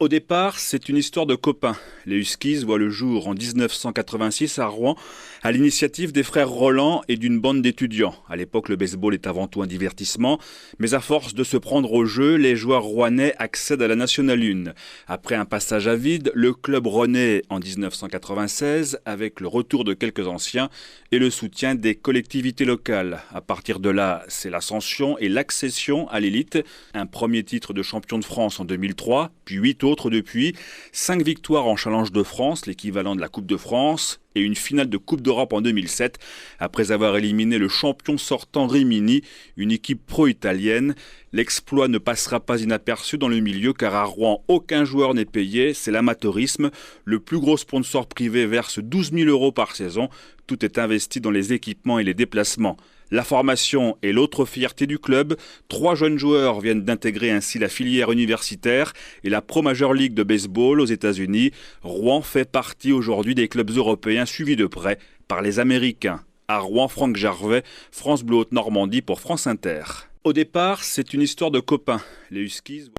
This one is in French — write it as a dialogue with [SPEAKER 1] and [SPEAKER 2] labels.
[SPEAKER 1] Au départ, c'est une histoire de copains. Les Huskies voient le jour en 1986 à Rouen, à l'initiative des frères Roland et d'une bande d'étudiants. À l'époque, le baseball est avant tout un divertissement, mais à force de se prendre au jeu, les joueurs rouennais accèdent à la Nationale 1. Après un passage à vide, le club renaît en 1996 avec le retour de quelques anciens et le soutien des collectivités locales. À partir de là, c'est l'ascension et l'accession à l'élite. Un premier titre de champion de France en 2003, puis 8 autres depuis, 5 victoires en Challenge de France, l'équivalent de la Coupe de France, et une finale de Coupe d'Europe en 2007, après avoir éliminé le champion sortant Rimini, une équipe pro-italienne. L'exploit ne passera pas inaperçu dans le milieu car à Rouen, aucun joueur n'est payé, c'est l'amateurisme. Le plus gros sponsor privé verse 12 000 € par saison. Tout est investi dans les équipements et les déplacements. La formation est l'autre fierté du club. 3 jeunes joueurs viennent d'intégrer ainsi la filière universitaire et la Pro Major League de baseball aux États-Unis. Rouen fait partie aujourd'hui des clubs européens suivis de près par les Américains. À Rouen, Franck Gervais, France Bleu Haute-Normandie pour France Inter. Au départ, c'est une histoire de copains. Les Huskies